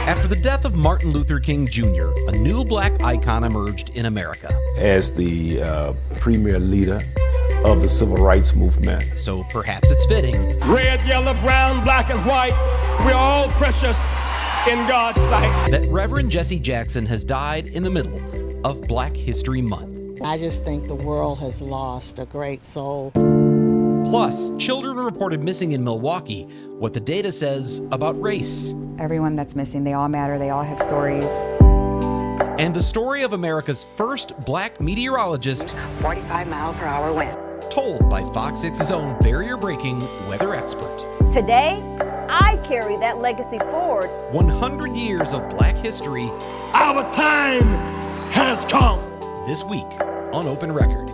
After the death of Martin Luther King Jr., a new black icon emerged in America. As the premier leader of the civil rights movement. So perhaps it's fitting. Red, yellow, brown, black, and white, we're all precious in God's sight. That Reverend Jesse Jackson has died in the middle of Black History Month. I just think the world has lost a great soul. Plus, children reported missing in Milwaukee, what the data says about race. Everyone that's missing, they all matter, they all have stories. And the story of America's first black meteorologist, 45 mile per hour wind. Told by Fox 6's own barrier-breaking weather expert. Today, I carry that legacy forward. 100 years of black history. Our time has come. This week on Open Record.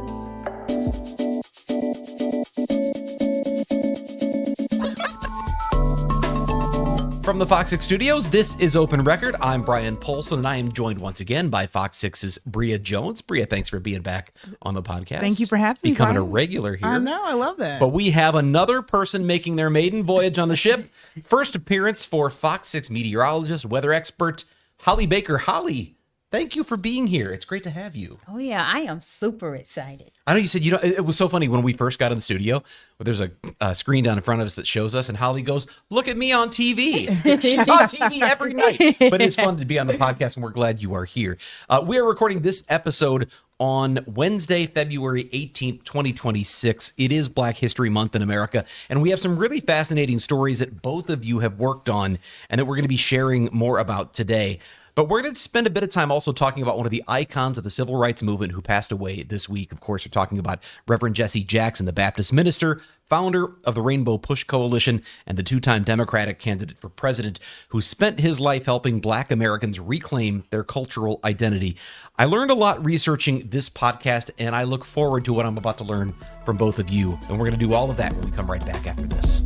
From the Fox 6 studios, this is Open Record. I'm Brian Polson, and I am joined once again by Fox 6's Bria Jones. Bria, thanks for being back on the podcast. Thank you for having me, Becoming Brian. a regular here. I know, I love that. But we have another person making their maiden voyage on the ship. First appearance for Fox 6 meteorologist, weather expert, Holly Baker. Holly, thank you for being here. It's great to have you. Oh, yeah, I am super excited. I know you said, it was so funny when we first got in the studio, where there's a screen down in front of us that shows us, and Holly goes, look at me on TV. She's on TV every night. But it's fun to be on the podcast, and we're glad you are here. We are recording this episode on Wednesday, February 18th, 2026. It is Black History Month in America, and we have some really fascinating stories that both of you have worked on and that we're going to be sharing more about today. But we're going to spend a bit of time also talking about one of the icons of the civil rights movement who passed away this week. Of course, we're talking about Reverend Jesse Jackson, the Baptist minister, founder of the Rainbow Push Coalition, and the two-time Democratic candidate for president who spent his life helping Black Americans reclaim their cultural identity. I learned a lot researching this podcast, and I look forward to what I'm about to learn from both of you. And we're going to do all of that when we come right back after this.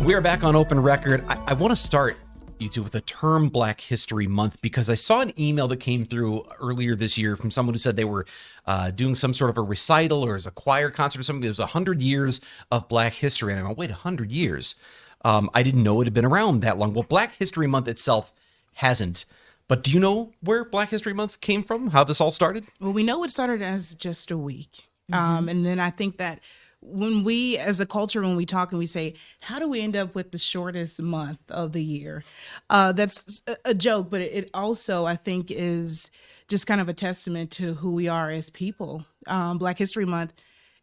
We are back on Open Record. I want to start, you two, with the term Black History Month because I saw an email that came through earlier this year from someone who said they were doing some sort of a recital or as a choir concert or something. It was 100 years of Black history. And I went, wait, 100 years? I didn't know it had been around that long. Well, Black History Month itself hasn't. But do you know where Black History Month came from? How this all started? Well, we know it started as just a week. And then I think that when we, as a culture, when we talk and we say, how do we end up with the shortest month of the year? That's a joke, but it also, I think, is just kind of a testament to who we are as people. Black History Month,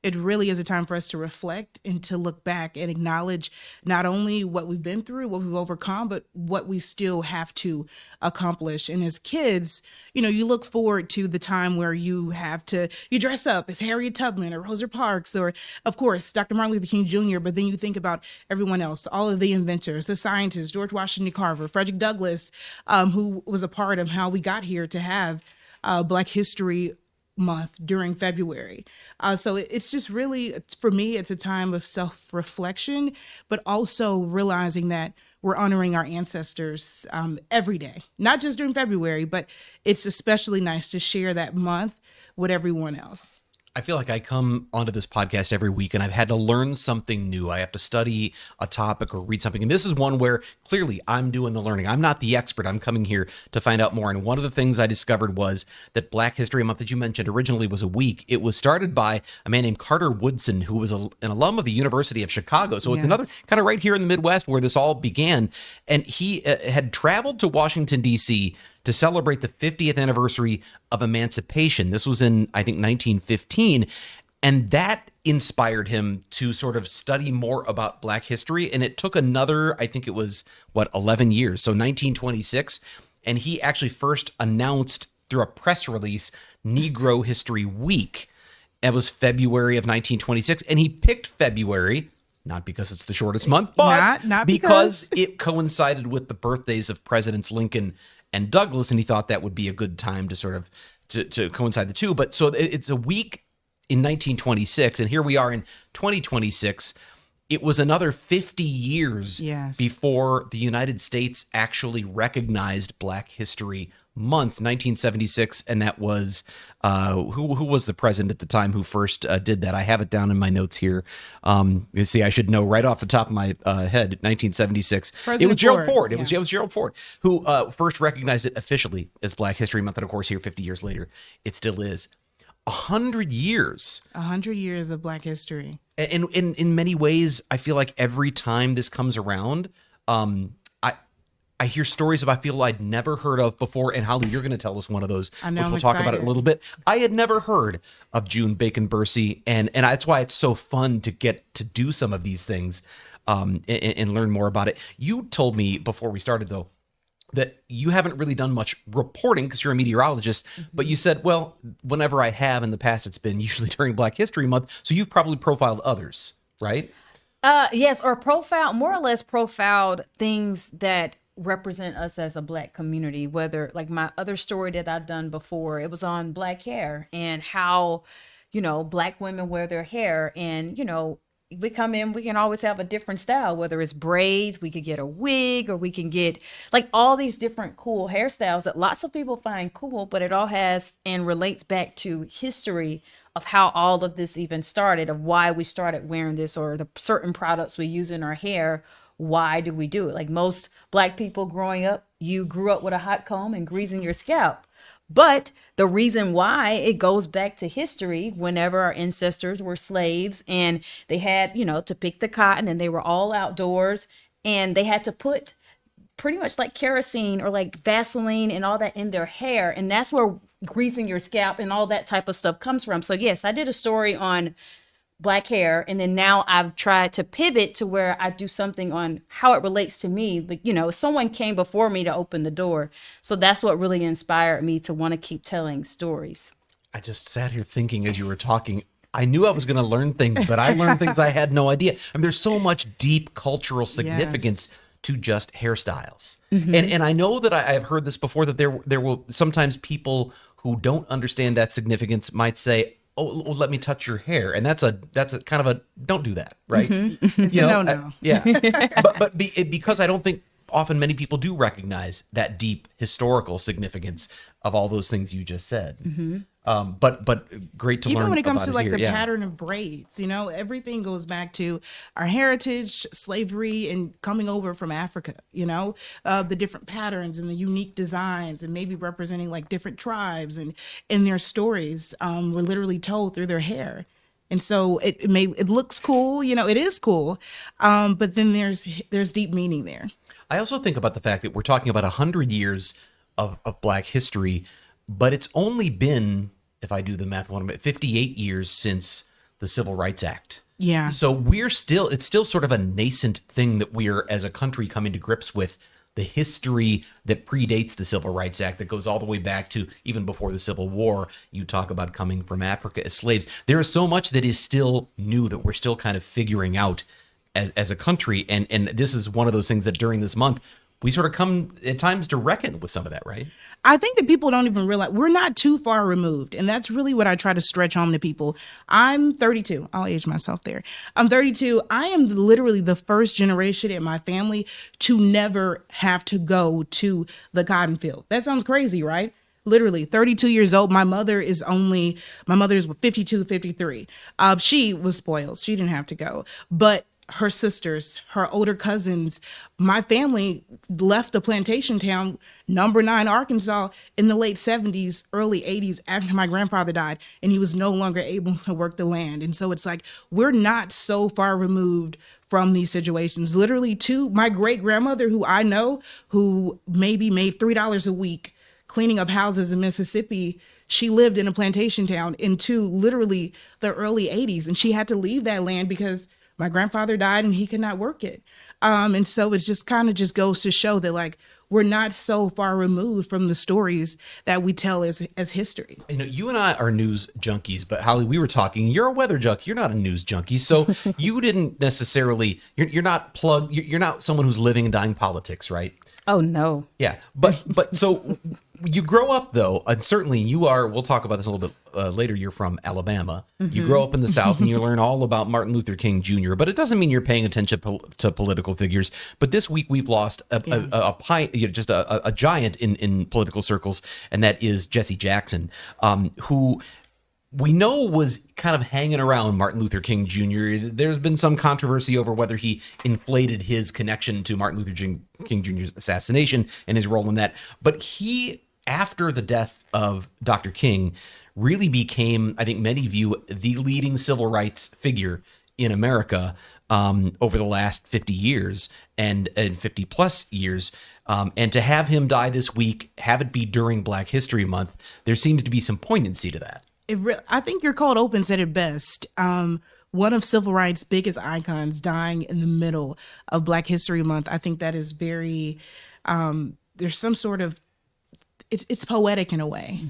it really is a time for us to reflect and to look back and acknowledge not only what we've been through, what we've overcome, but what we still have to accomplish. And as kids, you look forward to the time where you dress up as Harriet Tubman or Rosa Parks or, of course, Dr. Martin Luther King Jr., but then you think about everyone else, all of the inventors, the scientists, George Washington Carver, Frederick Douglass, who was a part of how we got here to have Black History Month during February. So it's just really, for me, it's a time of self-reflection, but also realizing that we're honoring our ancestors every day, not just during February, but it's especially nice to share that month with everyone else. I feel like I come onto this podcast every week and I've had to learn something new. I have to study a topic or read something. And this is one where clearly I'm doing the learning. I'm not the expert. I'm coming here to find out more. And one of the things I discovered was that Black History Month that you mentioned originally was a week. It was started by a man named Carter Woodson, who was an alum of the University of Chicago. So it's another kind of right here in the Midwest where this all began. And he had traveled to Washington, D.C. to celebrate the 50th anniversary of emancipation. This was in, I think, 1915. And that inspired him to sort of study more about Black history. And it took another, I think it was, 11 years. So 1926. And he actually first announced through a press release, Negro History Week. It was February of 1926. And he picked February, not because it's the shortest month, but not because it coincided with the birthdays of Presidents Lincoln and Douglas, and he thought that would be a good time to sort of to coincide the two. But so it's a week in 1926, and here we are in 2026. It was another 50 years before the United States actually recognized Black History month, 1976, and that was who was the president at the time who first did that? I have it down in my notes here. You see, I should know right off the top of my head. 1976. President it was Gerald Ford. Ford. Yeah. It was Gerald Ford who first recognized it officially as Black History Month, and of course, here 50 years later, it still is. 100 years. 100 years of Black history. And in many ways, I feel like every time this comes around, I hear stories about people I'd never heard of before. And Holly, you're going to tell us one of those. I know, We'll I'm talk about it excited. a little bit. I had never heard of June Bacon Bursey, and that's why it's so fun to get to do some of these things and learn more about it. You told me before we started, though, that you haven't really done much reporting because you're a meteorologist, but you said, well, whenever I have in the past, it's been usually during Black History Month. So you've probably profiled others, right? Yes, or more or less profiled things that represent us as a Black community. Whether, like my other story that I've done before, it was on Black hair and how, Black women wear their hair. And, we come in, we can always have a different style, whether it's braids, we could get a wig, or we can get like all these different cool hairstyles that lots of people find cool, but it all has and relates back to history of how all of this even started, of why we started wearing this, or the certain products we use in our hair. Why do we do it? Like most Black people growing up, you grew up with a hot comb and greasing your scalp. But the reason why, it goes back to history, whenever our ancestors were slaves and they had, to pick the cotton, and they were all outdoors, and they had to put pretty much like kerosene or like Vaseline and all that in their hair. And that's where greasing your scalp and all that type of stuff comes from. So yes, I did a story on Black hair, and then now I've tried to pivot to where I do something on how it relates to me. But someone came before me to open the door, so that's what really inspired me to want to keep telling stories. I just sat here thinking as you were talking, I knew I was going to learn things, but I learned things I had no idea. I mean, there's so much deep cultural significance to just hairstyles. And I know that I've heard this before, that there will sometimes people who don't understand that significance might say, oh, well, let me touch your hair. And that's a kind of a, don't do that, right? It's a no-no. Yeah. Because I don't think often many people do recognize that deep historical significance of all those things you just said. But great to learn. Even when it comes about to like here. the pattern of braids, everything goes back to our heritage, slavery, and coming over from Africa. The different patterns and the unique designs, and maybe representing like different tribes, and their stories were literally told through their hair. And so it looks cool, it is cool, but then there's deep meaning there. I also think about the fact that we're talking about 100 years of Black history, but it's only been, if I do the math, 58 years since the Civil Rights Act. Yeah. So it's still sort of a nascent thing that we're as a country coming to grips with, the history that predates the Civil Rights Act, that goes all the way back to even before the Civil War. You talk about coming from Africa as slaves. There is so much that is still new that we're still kind of figuring out as a country. And this is one of those things that during this month, we sort of come at times to reckon with some of that, right? I think that people don't even realize we're not too far removed. And that's really what I try to stretch home to people. I'm 32. I'll age myself there. I'm 32. I am literally the first generation in my family to never have to go to the cotton field. That sounds crazy, right? Literally 32 years old. My mother is 52, 53. She was spoiled. She didn't have to go. But her sisters, her older cousins, my family left the plantation town, number 9 Arkansas, in the late 70s, early 80s, after my grandfather died, and he was no longer able to work the land. And so it's like, we're not so far removed from these situations. Literally, my great grandmother, who I know, who maybe made $3 a week cleaning up houses in Mississippi, she lived in a plantation town into literally the early 80s, and she had to leave that land because my grandfather died and he could not work it. And so it just kind of just goes to show that like we're not so far removed from the stories that we tell as history. You and I are news junkies, but Holly, we were talking, you're a weather junkie. You're not a news junkie. So you didn't necessarily, you're not plugged. You're not someone who's living and dying politics, right? Oh, no. Yeah. But so You grow up, though, and certainly you are, we'll talk about this a little bit later, you're from Alabama. You grow up in the South and you learn all about Martin Luther King Jr., but it doesn't mean you're paying attention to political figures. But this week we've lost a giant in political circles, and that is Jesse Jackson, who we know was kind of hanging around Martin Luther King Jr. There's been some controversy over whether he inflated his connection to Martin Luther King Jr.'s assassination and his role in that. But he, after the death of Dr. King, really became, I think many view, the leading civil rights figure in America over the last 50 years and 50 plus years. And to have him die this week, have it be during Black History Month, there seems to be some poignancy to that. I think your cold open said it best. One of civil rights' biggest icons dying in the middle of Black History Month. I think that is very, there's some sort of, it's poetic in a way.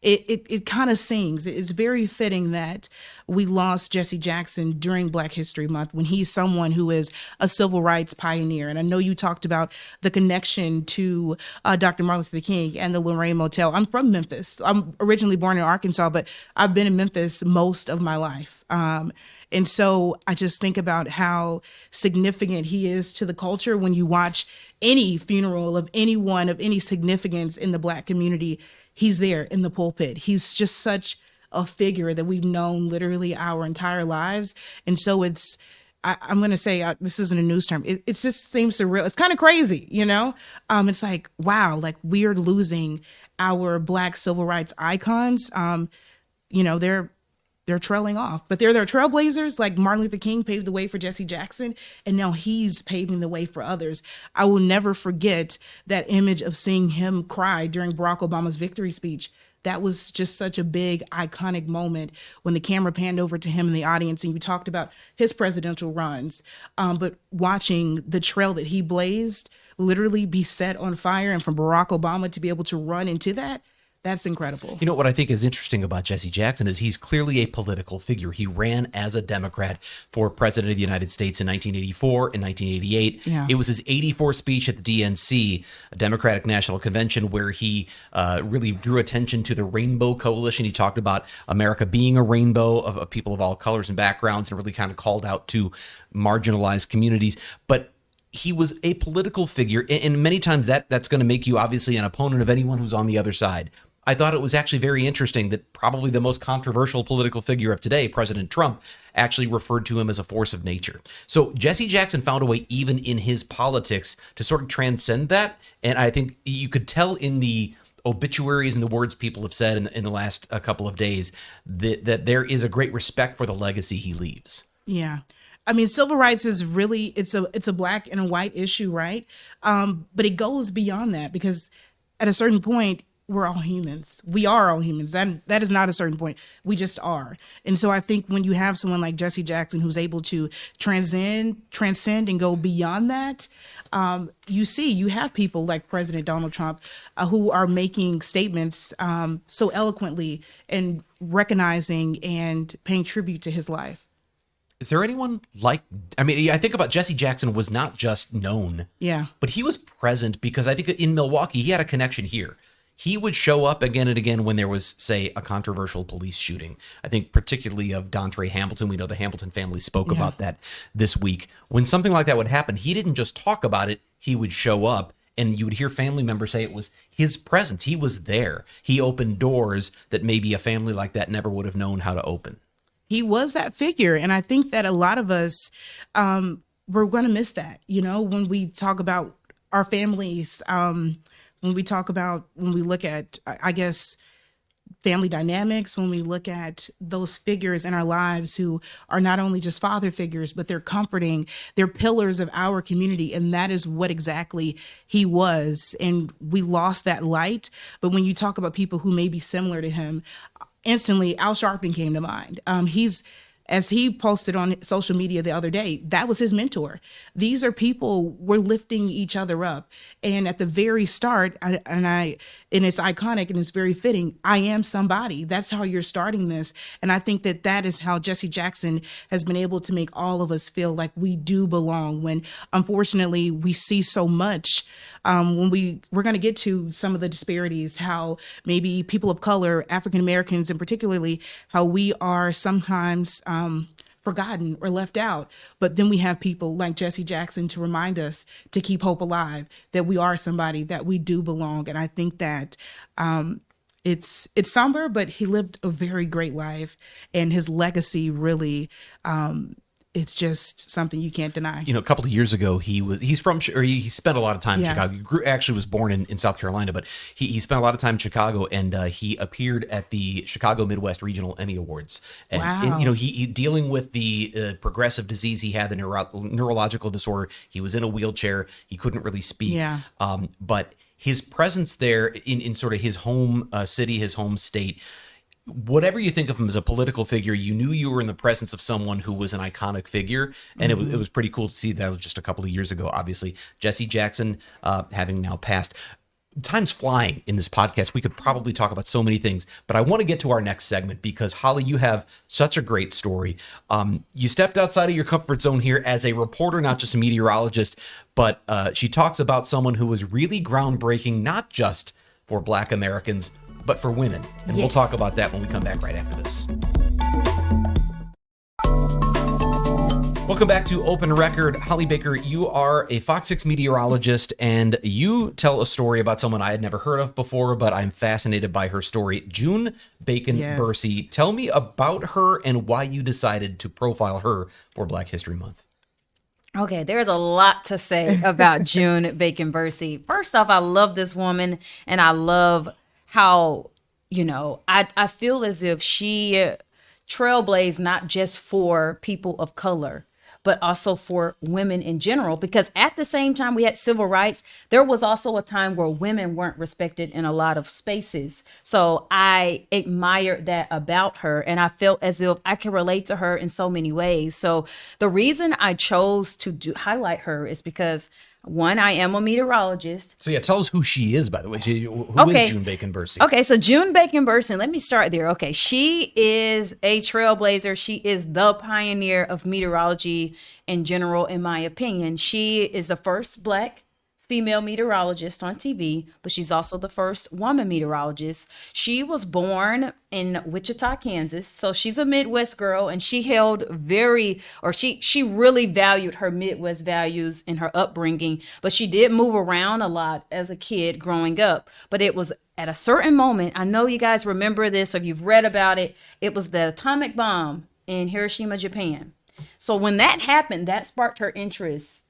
It kind of sings. It's very fitting that we lost Jesse Jackson during Black History Month when he's someone who is a civil rights pioneer. And I know you talked about the connection to Dr. Martin Luther King and the Lorraine Motel. I'm from Memphis. I'm originally born in Arkansas, but I've been in Memphis most of my life. And so I just think about how significant he is to the culture. When you watch any funeral of anyone of any significance in the Black community, he's there in the pulpit. He's just such a figure that we've known literally our entire lives. And so it's, I'm going to say, this isn't a news term. It just seems surreal. It's kind of crazy, you know? It's like, wow, like we're losing our Black civil rights icons. You know, they're trailing off, but they're their trailblazers. Like Martin Luther King paved the way for Jesse Jackson, and now he's paving the way for others. I will never forget that image of seeing him cry during Barack Obama's victory speech. That was just such a big, iconic moment when the camera panned over to him in the audience, and you talked about his presidential runs, but watching the trail that he blazed literally be set on fire, and from Barack Obama to be able to run into that, that's incredible. You know, what I think is interesting about Jesse Jackson is he's clearly a political figure. He ran as a Democrat for president of the United States in 1984 and 1988. Yeah. It was his 84 speech at the DNC, a Democratic National Convention, where he really drew attention to the Rainbow Coalition. He talked about America being a rainbow of people of all colors and backgrounds, and really kind of called out to marginalized communities. But he was a political figure, and many times that's going to make you obviously an opponent of anyone who's on the other side. I thought it was actually very interesting that probably the most controversial political figure of today, President Trump, actually referred to him as a force of nature. So Jesse Jackson found a way, even in his politics, to sort of transcend that. And I think you could tell in the obituaries and the words people have said in the last couple of days that there is a great respect for the legacy he leaves. Yeah. I mean, civil rights is really, it's a Black and a white issue, right? But it goes beyond that, because at a certain point, we're all humans. We are all humans. That is not a certain point. We just are. And so I think when you have someone like Jesse Jackson who's able to transcend and go beyond that, you have people like President Donald Trump who are making statements so eloquently and recognizing and paying tribute to his life. Is there anyone like, I mean, I think about Jesse Jackson was not just known, but he was present, because I think in Milwaukee, he had a connection here. He would show up again and again when there was, say, a controversial police shooting. I think particularly of Dontre Hamilton. We know the Hamilton family spoke about that this week. When something like that would happen, he didn't just talk about it. He would show up, and you would hear family members say it was his presence. He was there. He opened doors that maybe a family like that never would have known how to open. He was that figure. And I think that a lot of us, we're going to miss that, you know, when we talk about our families, when we look at, I guess, family dynamics, when we look at those figures in our lives who are not only just father figures, but they're comforting, they're pillars of our community. And that is what exactly he was. And we lost that light. But when you talk about people who may be similar to him, instantly Al Sharpton came to mind. As he posted on social media the other day, that was his mentor. These are people, we're lifting each other up. And at the very start, and it's iconic and it's very fitting. I am somebody. That's how you're starting this. And I think that that is how Jesse Jackson has been able to make all of us feel like we do belong, when unfortunately we see so much. When we're going to get to some of the disparities, how maybe people of color, African Americans and particularly, how we are sometimes forgotten or left out. But then we have people like Jesse Jackson to remind us to keep hope alive, that we are somebody, that we do belong. And I think that it's somber, but he lived a very great life, and his legacy really, it's just something you can't deny. You know, a couple of years ago, he spent a lot of time in Chicago. He actually was born in South Carolina, but he spent a lot of time in Chicago, and he appeared at the Chicago Midwest Regional Emmy Awards. And you know, he dealing with the progressive disease he had, the neurological disorder. He was in a wheelchair. He couldn't really speak. Yeah. But his presence there in sort of his home city, his home state, whatever you think of him as a political figure, you knew you were in the presence of someone who was an iconic figure. And it was pretty cool to see that just a couple of years ago, obviously. Jesse Jackson, having now passed. Time's flying in this podcast. We could probably talk about so many things, but I want to get to our next segment because, Holly, you have such a great story. You stepped outside of your comfort zone here as a reporter, not just a meteorologist, but she talks about someone who was really groundbreaking, not just for Black Americans, but for women. And we'll talk about that when we come back right after this. Welcome back to Open Record. Holly Baker, you are a Fox 6 meteorologist, and you tell a story about someone I had never heard of before, but I'm fascinated by her story. June Bacon Bursey. Tell me about her and why you decided to profile her for Black History Month. Okay, there's a lot to say about June Bacon Bursey. First off, I love this woman, and I love how, you know, I feel as if she trailblazed not just for people of color, but also for women in general, because at the same time we had civil rights, there was also a time where women weren't respected in a lot of spaces. So I admired that about her, and I felt as if I could relate to her in so many ways. So the reason I chose to highlight her is because, one, I am a meteorologist. So yeah, tell us who she is, by the way. Who is June Bacon Bursey? Okay, so June Bacon Bursey, let me start there. Okay, she is a trailblazer. She is the pioneer of meteorology in general, in my opinion. She is the first Black female meteorologist on TV, but she's also the first woman meteorologist. She was born in Wichita, Kansas. So she's a Midwest girl, and she she really valued her Midwest values in her upbringing, but she did move around a lot as a kid growing up. But it was at a certain moment, I know you guys remember this or you've read about it, it was the atomic bomb in Hiroshima, Japan. So when that happened, that sparked her interest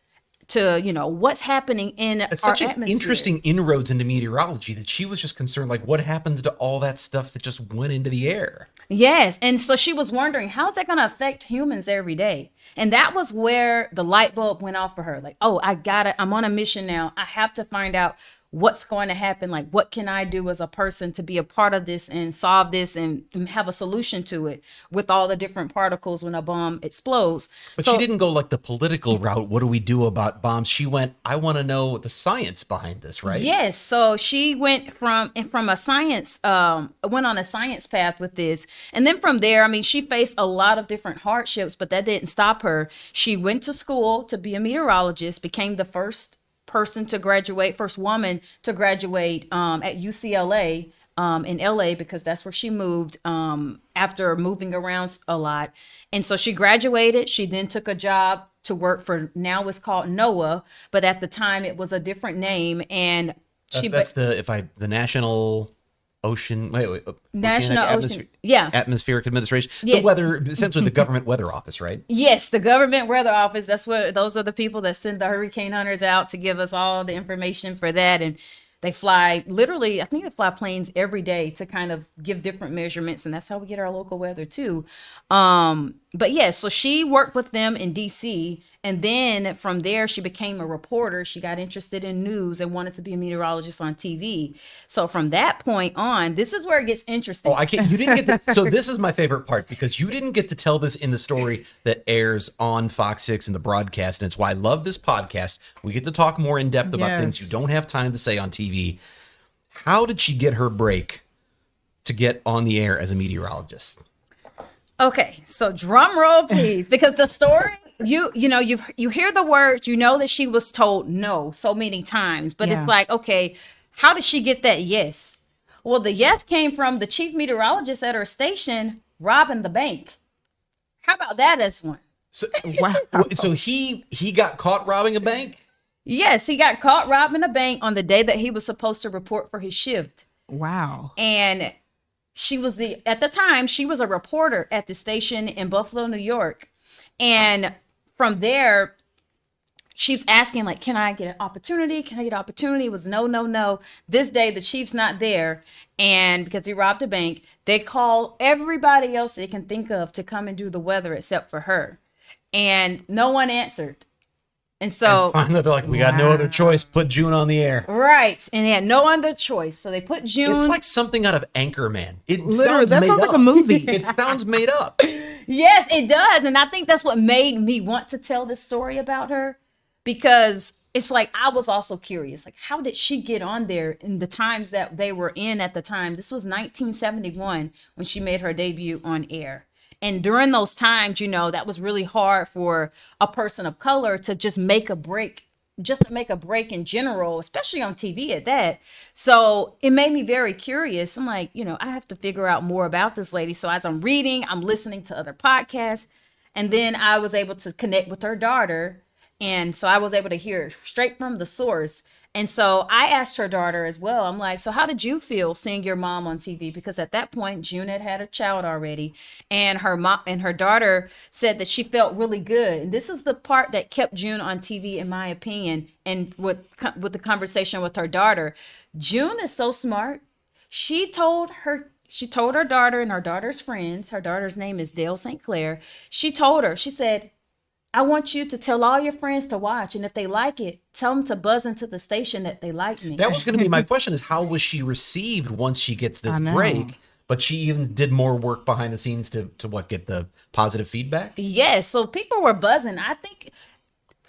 to, you know, what's happening in It's our such an atmosphere. interesting inroads into meteorology that she was just concerned, like, what happens to all that stuff that just went into the air? Yes. And so she was wondering, how's that going to affect humans every day? And that was where the light bulb went off for her. Like, oh, I'm on a mission now. I have to find out what's going to happen. Like, what can I do as a person to be a part of this and solve this and have a solution to it with all the different particles when a bomb explodes? But she didn't go like the political route. What do we do about bombs? She went, I want to know the science behind this, right? Yes. So she went from a science, went on a science path with this. And then from there, I mean, she faced a lot of different hardships, but that didn't stop her. She went to school to be a meteorologist, became the first woman to graduate at UCLA in LA, because that's where she moved after moving around a lot. And so she graduated. She then took a job to work for, now it's called NOAA, but at the time it was a different name. And that's the National Ocean, Atmospheric Administration, yes. The weather, essentially the government weather office, right? Yes, the government weather office. Those are the people that send the hurricane hunters out to give us all the information for that. And they fly literally, I think they fly planes every day to kind of give different measurements. And that's how we get our local weather too. But yeah, so she worked with them in DC. And then from there, she became a reporter. She got interested in news and wanted to be a meteorologist on TV. So from that point on, this is where it gets interesting. Oh, you didn't get to, so this is my favorite part, because you didn't get to tell this in the story that airs on Fox 6 in the broadcast. And it's why I love this podcast. We get to talk more in depth about things you don't have time to say on TV. How did she get her break to get on the air as a meteorologist? Okay, so drum roll, please, because the story, you hear the words, you know that she was told no so many times, but it's like, okay, how did she get that yes? Well, the yes came from the chief meteorologist at her station robbing the bank. How about that as one? So, wow. So he got caught robbing a bank? Yes, he got caught robbing a bank on the day that he was supposed to report for his shift. Wow. And at the time, she was a reporter at the station in Buffalo, New York. And from there, she was asking, like, can I get an opportunity? Can I get an opportunity? It was no. This day, the chief's not there. And because he robbed a bank, they call everybody else they can think of to come and do the weather except for her. And no one answered. And so finally they're like, we got no other choice. Put June on the air. Right. And they had no other choice. So they put June. It's like something out of Anchorman. It Literally, sounds that made sounds up. like a movie. It sounds made up. Yes, it does. And I think that's what made me want to tell this story about her, because it's like, I was also curious, like, how did she get on there in the times that they were in at the time? This was 1971 when she made her debut on air. And during those times, that was really hard for a person of color to just make a break in general, especially on TV at that. So it made me very curious. I'm like, I have to figure out more about this lady. So as I'm reading, I'm listening to other podcasts. And then I was able to connect with her daughter. And so I was able to hear straight from the source. And so I asked her daughter as well. I'm like, so how did you feel seeing your mom on TV? Because at that point, June had a child already. And her mom and her daughter said that she felt really good. And this is the part that kept June on TV, in my opinion. And with the conversation with her daughter, June is so smart. She told her daughter and her daughter's friends, her daughter's name is Dale St. Clair. She said, I want you to tell all your friends to watch. And if they like it, tell them to buzz into the station that they like me. That was going to be my question, is how was she received once she gets this break? But she even did more work behind the scenes to get the positive feedback? Yes. So people were buzzing. I think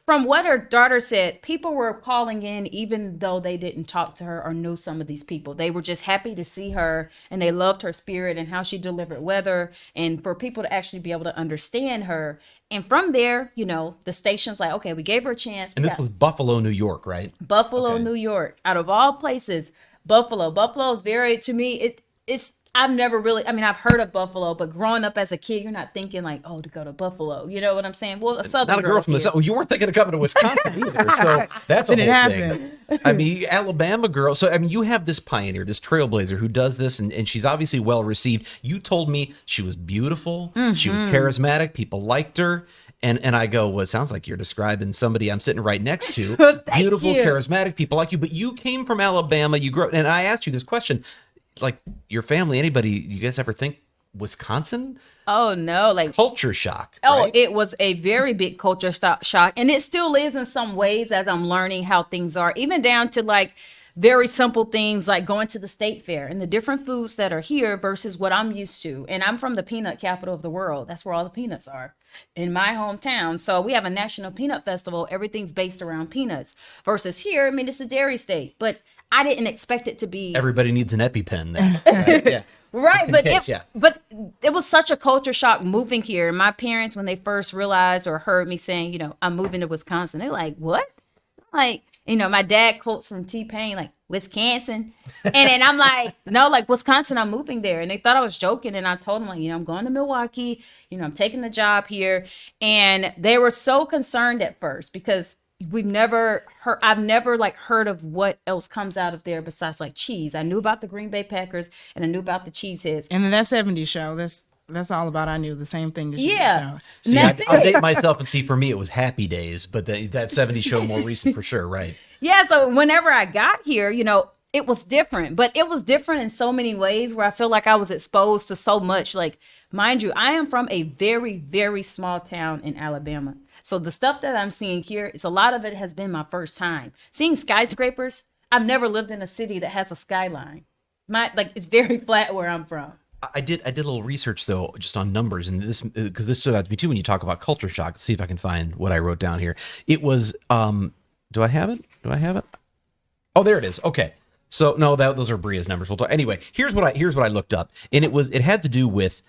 from what her daughter said, people were calling in even though they didn't talk to her or knew some of these people. They were just happy to see her, and they loved her spirit and how she delivered weather, and for people to actually be able to understand her. And from there, the station's like, okay, we gave her a chance. And this was Buffalo, New York, right? Buffalo, New York. Out of all places, Buffalo. Buffalo is very, to me, it's I've never really, I've heard of Buffalo, but growing up as a kid, you're not thinking like, oh, to go to Buffalo. You know what I'm saying? Well, a Southern Not a girl from the South. Well, you weren't thinking of coming to Wisconsin either. So that's a whole thing. Alabama girl. So, you have this pioneer, this trailblazer who does this, and she's obviously well received. You told me she was beautiful. Mm-hmm. She was charismatic. People liked her. And I go, well, it sounds like you're describing somebody I'm sitting right next to. Beautiful, charismatic, people like you. But you came from Alabama. You grew up, and I asked you this question. Like, your family, anybody, you guys ever think Wisconsin? Oh, no. Like, culture shock. Oh, right? It was a very big culture shock. And it still is in some ways as I'm learning how things are, even down to like very simple things like going to the state fair and the different foods that are here versus what I'm used to. And I'm from the peanut capital of the world. That's where all the peanuts are, in my hometown. So we have a national peanut festival. Everything's based around peanuts versus here. It's a dairy state, but I didn't expect it to be. Everybody needs an EpiPen there. Right? Yeah. Right. But it was such a culture shock moving here. My parents, when they first realized or heard me saying, I'm moving to Wisconsin, they're like, what? Like, my dad quotes from T-Pain, like, Wisconsin. And then I'm like, no, like, Wisconsin, I'm moving there. And they thought I was joking. And I told them, like, I'm going to Milwaukee, I'm taking the job here. And they were so concerned at first because I've never heard of what else comes out of there besides like cheese. I knew about the Green Bay Packers and I knew about the Cheeseheads. And then that 70s show, that's all about, I knew the same thing that you yeah. See, I'll date myself and see, for me, it was Happy Days, but that 70s show more recent for sure, right? Yeah, so whenever I got here, it was different, but it was different in so many ways where I feel like I was exposed to so much. Like, mind you, I am from a very, very small town in Alabama. So the stuff that I'm seeing here, a lot of it has been my first time. Seeing skyscrapers, I've never lived in a city that has a skyline. It's very flat where I'm from. I did a little research though, just on numbers, and this, because this stood out to me too when you talk about culture shock. Let's see if I can find what I wrote down here. It was, do I have it? Oh, there it is. Okay. So no, those are Bria's numbers. We'll talk. Anyway, here's what I looked up, and it had to do with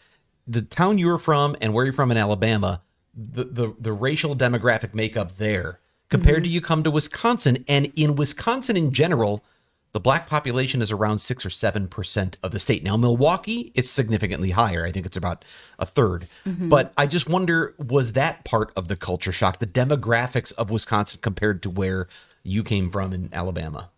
the town you were from and where you're from in Alabama, the racial demographic makeup there compared to you come to Wisconsin, and in Wisconsin in general, the black population is around 6 or 7% of the state. Now, Milwaukee, it's significantly higher. I think it's about a third. But I just wonder, was that part of the culture shock, the demographics of Wisconsin compared to where you came from in Alabama?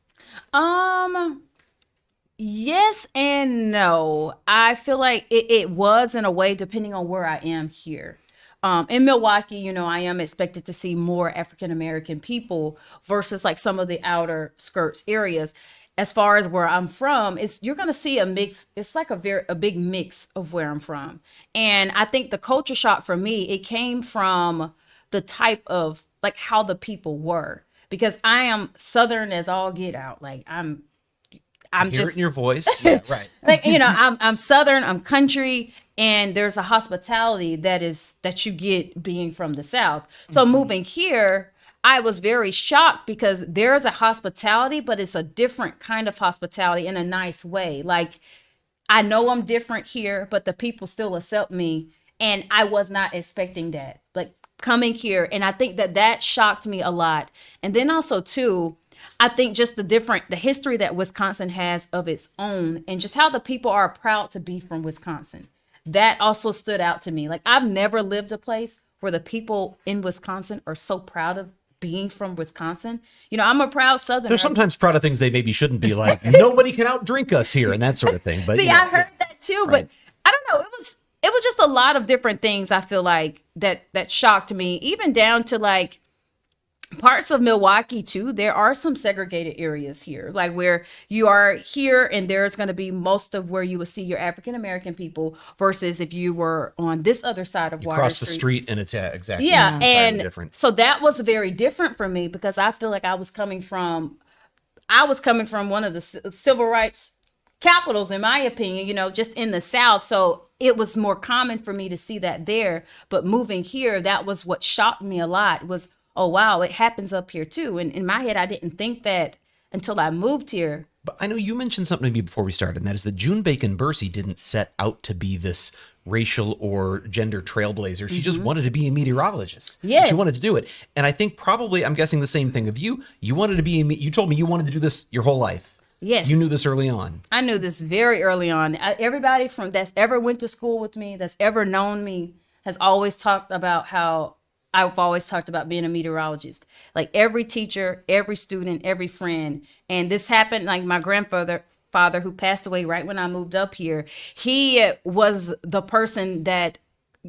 Yes and no. I feel like it was in a way, depending on where I am here. In Milwaukee, I am expected to see more African American people versus like some of the outer skirts areas. As far as where I'm from, you're going to see a mix. It's like a big mix of where I'm from. And I think the culture shock for me, it came from the type of like how the people were, because I am Southern as all get out. Like I'm Hear just it in your voice. Yeah, right. like, I'm Southern, I'm country, and there's a hospitality that you get being from the South. So moving here, I was very shocked because there's a hospitality, but it's a different kind of hospitality in a nice way. Like, I know I'm different here, but the people still accept me. And I was not expecting that, like coming here. And I think that shocked me a lot. And then also too, I think just the history that Wisconsin has of its own, and just how the people are proud to be from Wisconsin. That also stood out to me. Like, I've never lived a place where the people in Wisconsin are so proud of being from Wisconsin. I'm a proud Southerner. They're sometimes proud of things they maybe shouldn't be, like nobody can outdrink us here and that sort of thing. But See, I heard that too, right. but I don't know. It was just a lot of different things. I feel like that shocked me, even down to like parts of Milwaukee too. There are some segregated areas here, like where you are here and there's going to be most of where you would see your African American people versus if you were on this other side of Water Across the Street. street and it's exactly And different. so that was very different for me because I feel like I was coming from one of the civil rights capitals, in my opinion, just in the South. So it was more common for me to see that there. But moving here, that was what shocked me a lot was, oh, wow, it happens up here too. And in my head, I didn't think that until I moved here. But I know you mentioned something to me before we started, and that is that June Bacon Bursey didn't set out to be this racial or gender trailblazer. She just wanted to be a meteorologist. Yes. She wanted to do it. And I think probably, I'm guessing the same thing of you. You wanted to be, you told me you wanted to do this your whole life. Yes. You knew this early on. I knew this very early on. Everybody that's ever went to school with me, that's ever known me, has always talked about how I've always talked about being a meteorologist. Like every teacher, every student, every friend. And this happened, like my father who passed away right when I moved up here, he was the person that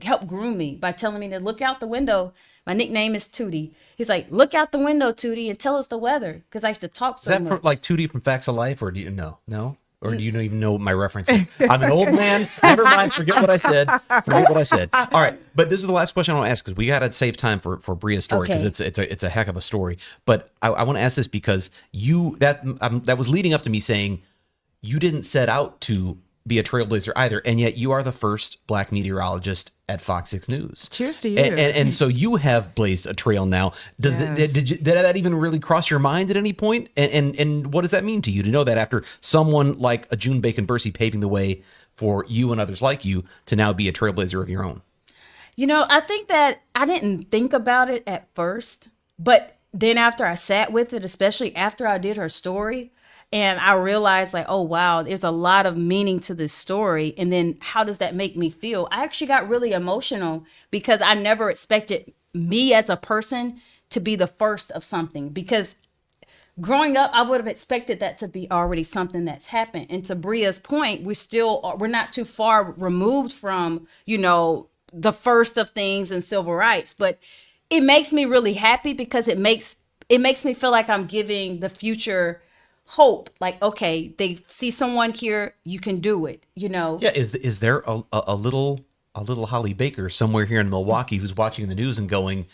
helped groom me by telling me to look out the window. My nickname is Tootie. He's like, look out the window, Tootie, and tell us the weather. Because I used to talk so much. Is that from, like Tootie from Facts of Life, or do you know? No? Or do you not even know my reference? I'm an old man. Never mind. Forget what I said. All right. But this is the last question I want to ask because we got to save time for Bria's story because it's a heck of a story. But I want to ask this because that was leading up to me saying you didn't set out to be a trailblazer either, and yet you are the first Black meteorologist at FOX6 News. Cheers to you. And so you have blazed a trail now. Did that even really cross your mind at any point? And what does that mean to you to know that after someone like a June Bacon Bursey paving the way for you and others like you to now be a trailblazer of your own? I think that I didn't think about it at first, but then after I sat with it, especially after I did her story, and I realized like, oh, wow, there's a lot of meaning to this story. And then how does that make me feel? I actually got really emotional because I never expected me as a person to be the first of something. Because growing up, I would have expected that to be already something that's happened. And to Bria's point, we're not too far removed from, the first of things in civil rights. But it makes me really happy because it makes me feel like I'm giving the future hope, like, okay, they see someone here, you can do it, Yeah, is there a little Holly Baker somewhere here in Milwaukee who's watching the news and going,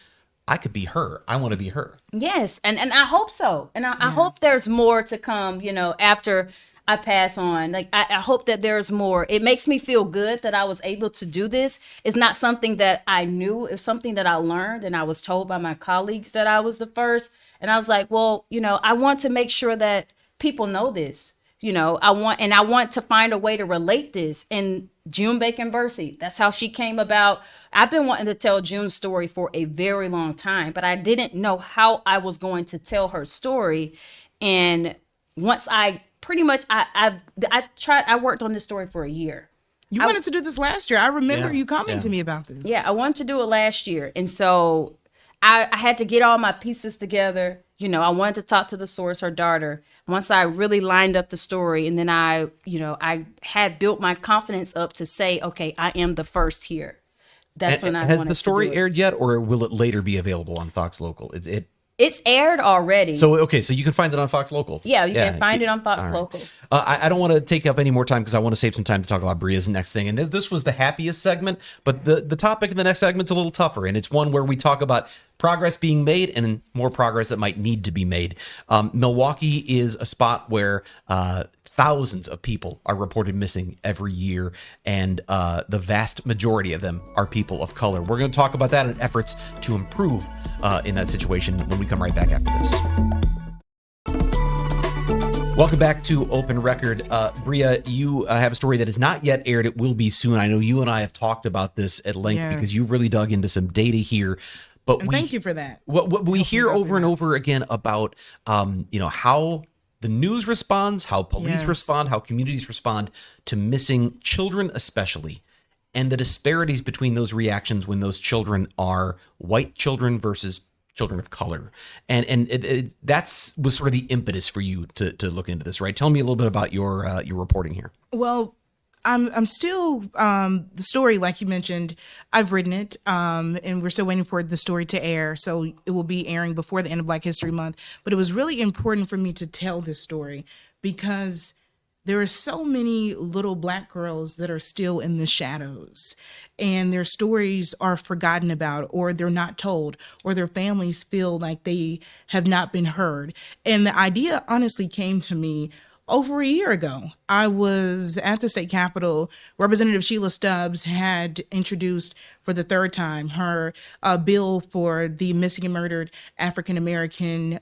I could be her. I want to be her. Yes, and I hope so. And I hope there's more to come, after I pass on. Like, I hope that there's more. It makes me feel good that I was able to do this. It's not something that I knew. It's something that I learned, and I was told by my colleagues that I was the first. And I was like, well, I want to make sure that people know this. I want to find a way to relate this. And June Bacon Bursey, that's how she came about. I've been wanting to tell June's story for a very long time, but I didn't know how I was going to tell her story. And once I pretty much, I worked on this story for a year. You wanted to do this last year. I remember you coming to me about this. Yeah, I wanted to do it last year. And so I had to get all my pieces together. I wanted to talk to the source, her daughter. Once I really lined up the story, and then I had built my confidence up to say, okay, I am the first here. That's when I has wanted the story to do it. aired yet, or will it later be available on Fox Local? It's aired already. So you can find it on Fox Local. Yeah, you can find it on Fox Local. I don't want to take up any more time because I want to save some time to talk about Bria's next thing. And this was the happiest segment, but the topic in the next segment's a little tougher, and it's one where we talk about progress being made and more progress that might need to be made. Milwaukee is a spot where thousands of people are reported missing every year, and the vast majority of them are people of color. We're going to talk about that and efforts to improve in that situation when we come right back after this. Welcome back to Open Record. Bria, you have a story that is not yet aired. It will be soon. I know you and I have talked about this at length because you've really dug into some data here. But thank you for that. What we hear over and over again about, how the news responds, how police respond, how communities respond to missing children, especially, and the disparities between those reactions when those children are white children versus children of color. And that's was sort of the impetus for you to look into this, right? Tell me a little bit about your reporting here. Well, I'm still the story, like you mentioned, I've written it, and we're still waiting for the story to air. So it will be airing before the end of Black History Month. But it was really important for me to tell this story because there are so many little Black girls that are still in the shadows, and their stories are forgotten about, or they're not told, or their families feel like they have not been heard. And the idea honestly came to me over a year ago. I was at the state capitol. Representative Sheila Stubbs had introduced for the third time her bill for the missing and murdered African-American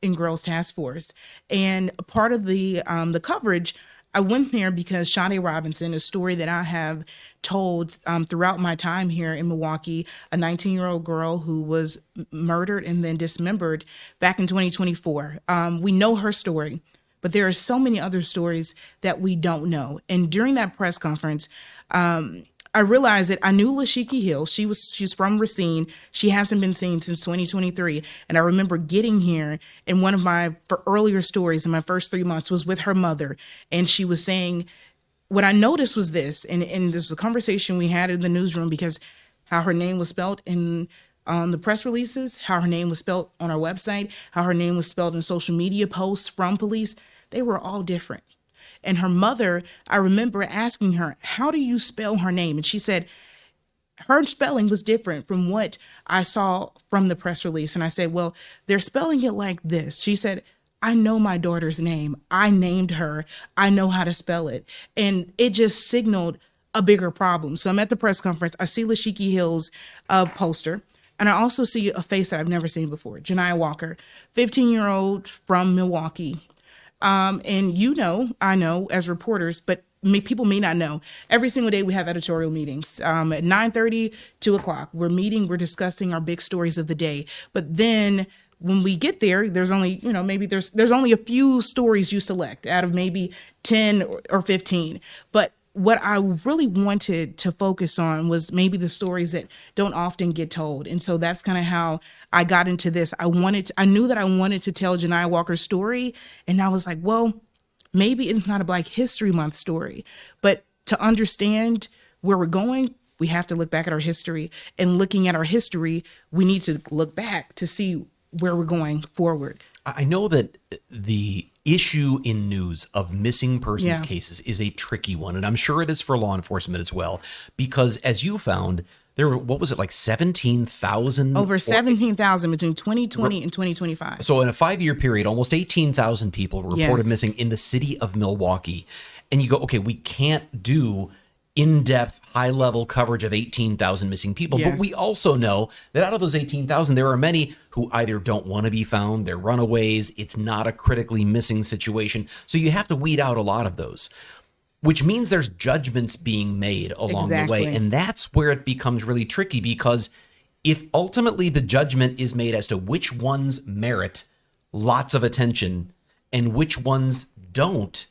in Girls Task Force. And part of the coverage, I went there because Shade Robinson, a story that I have told throughout my time here in Milwaukee, a 19-year-old girl who was murdered and then dismembered back in 2024. We know her story, but there are so many other stories that we don't know. And during that press conference, I realized that I knew Lashiki Hill. She's from Racine. She hasn't been seen since 2023. And I remember getting here, and one of my earlier stories in my first 3 months was with her mother. And she was saying, what I noticed was this, and this was a conversation we had in the newsroom, because how her name was spelled on the press releases, how her name was spelled on our website, how her name was spelled in social media posts from police, they were all different. And her mother, I remember asking her, how do you spell her name? And she said her spelling was different from what I saw from the press release. And I said, well, they're spelling it like this. She said, I know my daughter's name. I named her. I know how to spell it. And it just signaled a bigger problem. So I'm at the press conference. I see Lashiki Hill's poster. And I also see a face that I've never seen before, Janiyah Walker, 15-year-old from Milwaukee. And I know as reporters, but people may not know, every single day we have editorial meetings. At 9:30, 2 o'clock, we're discussing our big stories of the day. But then when we get there, there's only, maybe there's only a few stories you select out of maybe 10 or 15. But what I really wanted to focus on was maybe the stories that don't often get told. And so that's kind of how I got into this. I knew that I wanted to tell Janiyah Walker's story. And I was like, well, maybe it's not a Black History Month story, but to understand where we're going, we have to look back at our history. And looking at our history, we need to look back to see where we're going forward. I know that the issue in news of missing persons cases is a tricky one, and I'm sure it is for law enforcement as well, because as you found, there were, what was it, like 17,000? Over 17,000 between 2020 and 2025. So in a 5-year period, almost 18,000 people were reported missing in the city of Milwaukee. And you go, okay, we can't do in-depth, high-level coverage of 18,000 missing people. Yes. But we also know that out of those 18,000, there are many who either don't want to be found, they're runaways, it's not a critically missing situation. So you have to weed out a lot of those, which means there's judgments being made along the way. And that's where it becomes really tricky, because if ultimately the judgment is made as to which ones merit lots of attention and which ones don't,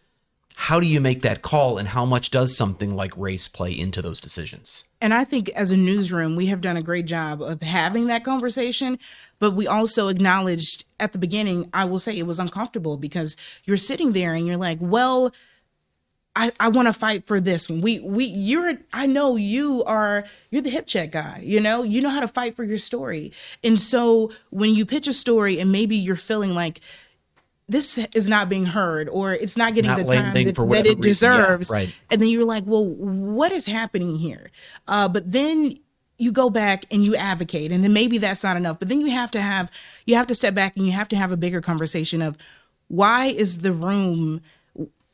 how do you make that call, and how much does something like race play into those decisions? And I think as a newsroom, we have done a great job of having that conversation, but we also acknowledged at the beginning, I will say it was uncomfortable, because you're sitting there and you're like, well, I want to fight for this one. I know you're the hip check guy, you know how to fight for your story. And so when you pitch a story and maybe you're feeling like this is not being heard, or it's not getting the time that it deserves. Yeah, right. And then you're like, well, what is happening here? But then you go back and you advocate, and then maybe that's not enough. But then you have to step back and you have to have a bigger conversation of why is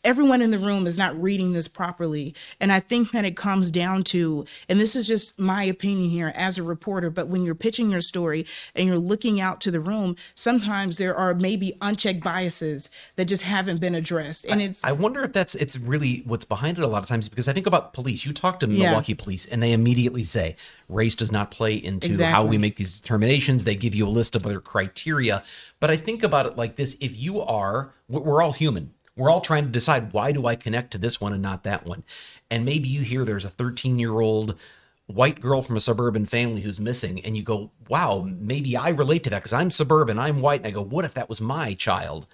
everyone in the room is not reading this properly. And I think that it comes down to, and this is just my opinion here as a reporter, but when you're pitching your story and you're looking out to the room, sometimes there are maybe unchecked biases that just haven't been addressed. And I wonder if it's really what's behind it a lot of times, because I think about police. You talk to Milwaukee police and they immediately say race does not play into how we make these determinations. They give you a list of other criteria. But I think about it like this. If we're all human. We're all trying to decide, why do I connect to this one and not that one? And maybe you hear there's a 13-year-old white girl from a suburban family who's missing, and you go, wow, maybe I relate to that because I'm suburban, I'm white. And I go, what if that was my child?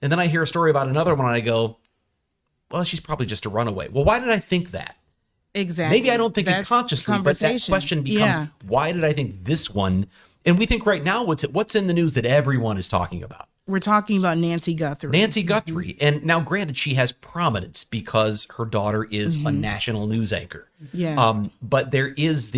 And then I hear a story about another one and I go, well, she's probably just a runaway. Well, why did I think that? Exactly. Maybe I don't think it consciously, but that question becomes, why did I think this one? And we think right now, what's in the news that everyone is talking about? We're talking about Nancy Guthrie. Mm-hmm. And now, granted, she has prominence because her daughter is a national news anchor. Yes. But there is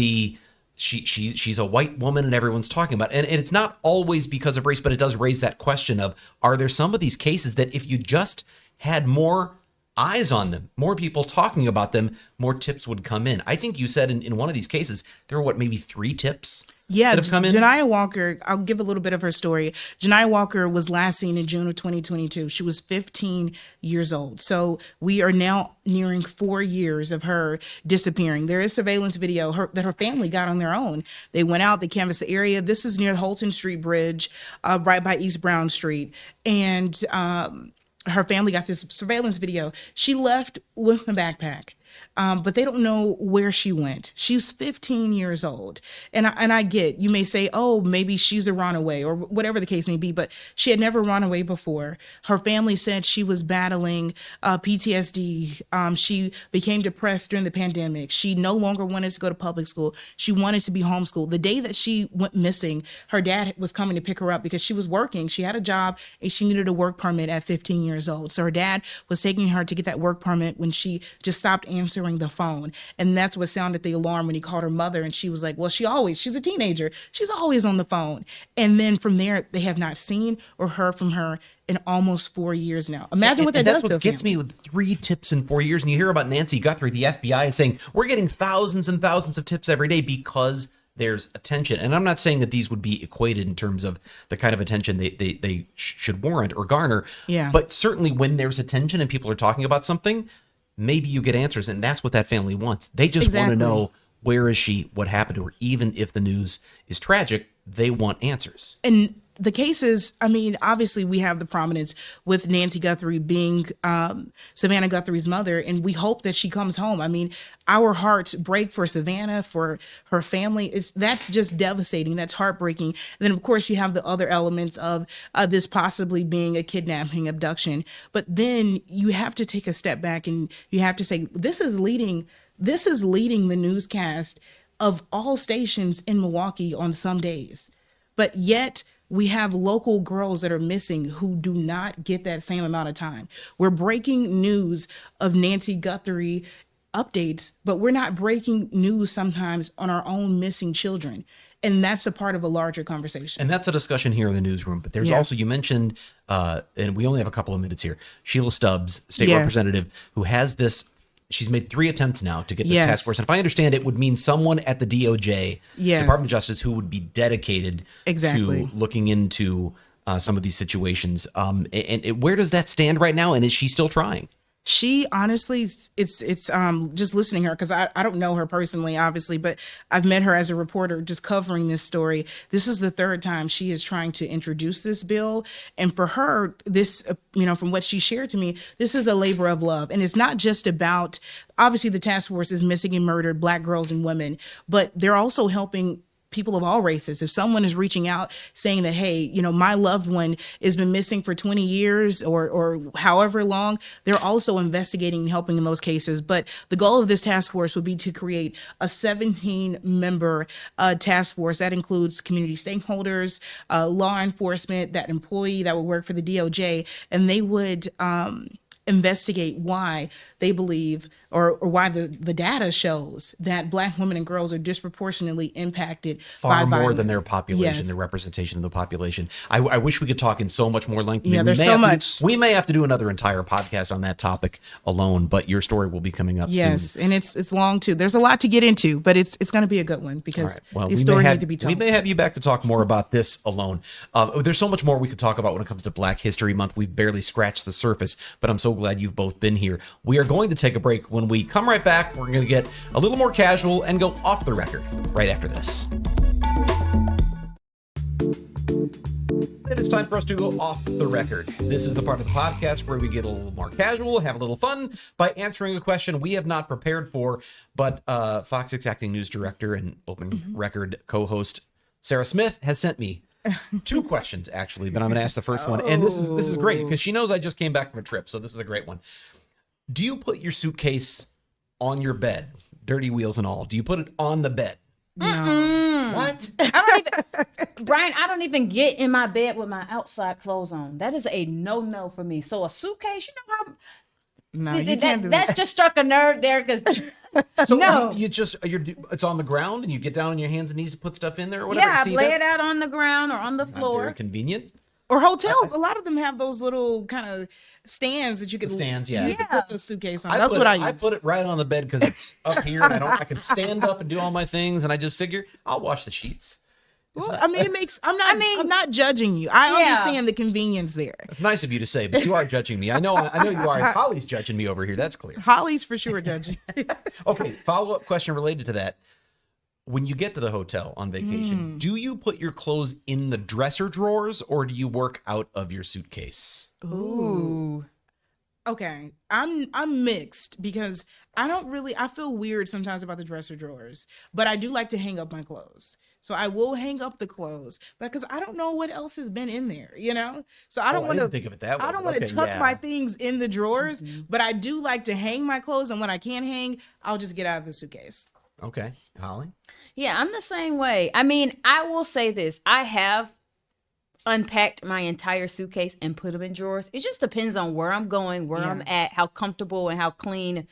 she's a white woman and everyone's talking about it. And it's not always because of race, but it does raise that question of, are there some of these cases that if you just had more eyes on them, more people talking about them, more tips would come in? I think you said in one of these cases, there were maybe 3 tips? Yeah, Janiah Walker, I'll give a little bit of her story. Janiah Walker was last seen in June of 2022. She was 15 years old. So we are now nearing 4 years of her disappearing. There is surveillance video that her family got on their own. They went out, they canvassed the area. This is near Holton Street Bridge, right by East Brown Street. And her family got this surveillance video. She left with a backpack. But they don't know where she went. She's 15 years old. And I get, you may say, oh, maybe she's a runaway or whatever the case may be, but she had never run away before. Her family said she was battling PTSD. She became depressed during the pandemic. She no longer wanted to go to public school. She wanted to be homeschooled. The day that she went missing, her dad was coming to pick her up because she was working. She had a job and she needed a work permit at 15 years old. So her dad was taking her to get that work permit when she just stopped answering the phone. And that's what sounded the alarm when he called her mother. And she was like, well, she's a teenager. She's always on the phone. And then from there, they have not seen or heard from her in almost 4 years now. Imagine what that does to a family. That's what gets me with 3 tips in 4 years. And you hear about Nancy Guthrie, the FBI is saying, we're getting thousands and thousands of tips every day because there's attention. And I'm not saying that these would be equated in terms of the kind of attention they should warrant or garner. Yeah. But certainly when there's attention and people are talking about something, maybe you get answers, and that's what that family wants. They just want to know, where is she, what happened to her. Even if the news is tragic, they want answers. And the cases, I mean, obviously we have the prominence with Nancy Guthrie being Savannah Guthrie's mother, and we hope that she comes home. I mean, our hearts break for Savannah, for her family. That's just devastating. That's heartbreaking. And then, of course, you have the other elements of this possibly being a kidnapping, abduction. But then you have to take a step back and you have to say, this is leading the newscast of all stations in Milwaukee on some days. But yet we have local girls that are missing who do not get that same amount of time. We're breaking news of Nancy Guthrie updates, but we're not breaking news sometimes on our own missing children. And that's a part of a larger conversation. And that's a discussion here in the newsroom. But there's also, you mentioned, and we only have a couple of minutes here, Sheila Stubbs, state representative, who has this she's made 3 attempts now to get this Yes. task force. And if I understand, it would mean someone at the DOJ, Yes. Department of Justice, who would be dedicated Exactly. to looking into some of these situations. And where does that stand right now? And is she still trying? She honestly, it's just listening to her, because I don't know her personally, obviously, but I've met her as a reporter just covering this story. This is the 3rd time she is trying to introduce this bill. And for her, this, from what she shared to me, this is a labor of love. And it's not just about, obviously the task force is missing and murdered Black girls and women, but they're also helping people of all races. If someone is reaching out saying that, hey, my loved one has been missing for 20 years or however long, they're also investigating and helping in those cases. But the goal of this task force would be to create a 17-member task force that includes community stakeholders, law enforcement, that employee that would work for the DOJ, and they would investigate why they believe or why the data shows that Black women and girls are disproportionately impacted Far by more violence. than their population, Yes. their representation of the population. I wish we could talk in so much more length. Yeah, there's we may so have to much. we may have to do another entire podcast on that topic alone, but your story will be coming up Yes, soon. and it's long too. There's a lot to get into, but it's going to be a good one, All because right. Well, these we stories may need have, to be we told. may have you back to talk more about this alone. There's so much more we could talk about when it comes to Black History Month. We've barely scratched the surface, but I'm so glad you've both been here. We are going to take a break. When we come right back, we're going to get a little more casual and go off the record right after this. It is time for us to go off the record. This is the part of the podcast where we get a little more casual, have a little fun by answering a question we have not prepared for, but Fox 6 acting news director and open record co-host Sarah Smith has sent me 2 questions, actually, but I'm going to ask the first one. And this is great because she knows I just came back from a trip, so this is a great one. Do you put your suitcase on your bed, dirty wheels and all? Do you put it on the bed? No. What? Brian, I don't even get in my bed with my outside clothes on. That is a no for me. So a suitcase, No, you can't do that's that. just struck a nerve there, because So no. it's on the ground and you get down on your hands and knees to put stuff in there or whatever. Yeah, See, lay that's it out on the ground or on the not floor. very convenient. Or hotels. A lot of them have those little kind of stands that you can Stands, yeah. you can put the suitcase on. I use. put it right on the bed because it's up here and I can stand up and do all my things, and I just figure I'll wash the sheets. Well, I mean, it makes. I'm not judging you. I Yeah. understand the convenience there. It's nice of you to say, but you are judging me. I know you are. Holly's judging me over here. That's clear. Holly's for sure judging. Okay, follow-up question related to that. When you get to the hotel on vacation, do you put your clothes in the dresser drawers or do you work out of your suitcase? Ooh. Okay, I'm mixed, because I feel weird sometimes about the dresser drawers, but I do like to hang up my clothes. So I will hang up the clothes, because I don't know what else has been in there, So I don't I want didn't think of it that way, I don't but want to okay, tuck yeah. my things in the drawers, but I do like to hang my clothes, and when I can't hang, I'll just get out of the suitcase. Okay, Holly? Yeah, I'm the same way. I mean, I will say this. I have unpacked my entire suitcase and put them in drawers. It just depends on where I'm going, where I'm at, how comfortable and how clean,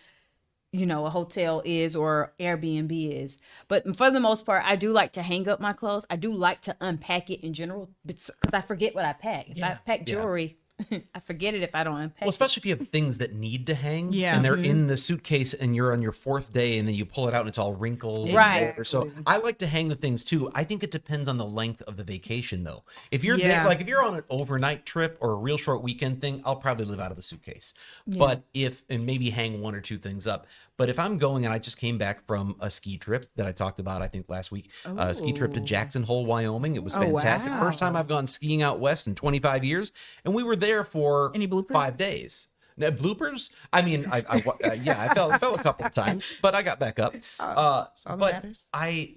a hotel is or Airbnb is. But for the most part, I do like to hang up my clothes. I do like to unpack it in general, because I forget what I pack. If I pack jewelry, I forget it if I don't unpack Well, especially if you have things that need to hang, Yeah. and they're in the suitcase, and you're on your 4th day, and then you pull it out and it's all wrinkled. and Right. whatever. So I like to hang the things too. I think it depends on the length of the vacation, though. If you're Yeah. there, like if you're on an overnight trip or a real short weekend thing, I'll probably live out of the suitcase. But and maybe hang 1 or 2 things up. But if I'm going, and I just came back from a ski trip that I talked about, I think last week, a ski trip to Jackson Hole, Wyoming. It was fantastic. wow. First time I've gone skiing out west in 25 years. And we were there for Any bloopers? 5 days. Now, bloopers? I mean, I fell a couple of times, but I got back up. that's all that But matters. I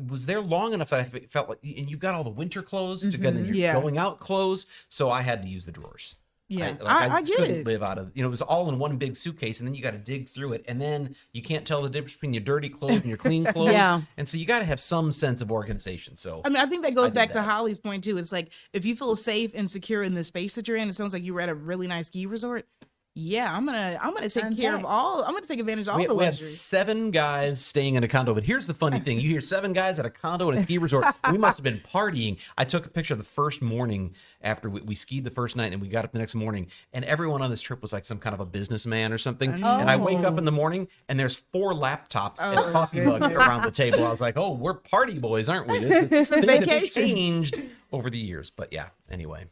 was there long enough that I felt like, and you've got all the winter clothes to get in your Yeah. going out clothes, so I had to use the drawers. Yeah, I I just get couldn't it. live out of, it was all in one big suitcase, and then you got to dig through it, and then you can't tell the difference between your dirty clothes and your clean clothes. Yeah. And so you got to have some sense of organization. So I mean, I think that goes did back to that. Holly's point too. It's like, if you feel safe and secure in the space that you're in, it sounds like you were at a really nice ski resort. Yeah, I'm gonna take I'm care of back. all. I'm gonna take advantage of all the We had luxury. 7 guys staying in a condo, but here's the funny thing: you hear 7 guys at a condo and a ski resort. We must have been partying. I took a picture the first morning after we skied the first night, and we got up the next morning, and everyone on this trip was like some kind of a businessman or something. And I wake up in the morning, and there's 4 laptops and coffee mugs around the table. I was like, "Oh, we're party boys, aren't we?" Things have vacation. changed over the years, but yeah. Anyway.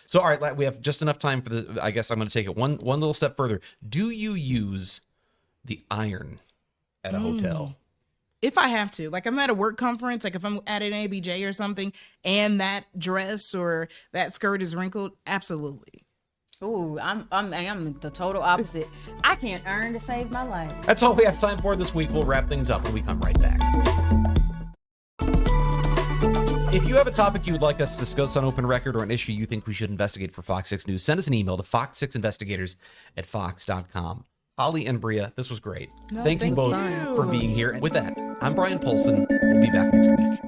So, all right, we have just enough time for the. I guess I'm going to take it one little step further. Do you use the iron at a hotel? If I have to, like I'm at a work conference, like if I'm at an ABJ or something, and that dress or that skirt is wrinkled, absolutely. Ooh, I'm the total opposite. I can't earn to save my life. That's all we have time for this week. We'll wrap things up when we come right back. If you have a topic you would like us to discuss on Open Record or an issue you think we should investigate for Fox 6 News, send us an email to fox6investigators@fox.com. Holly and Bria, this was great. Thank you both for being here. And with that, I'm Brian Polson. We'll be back next week.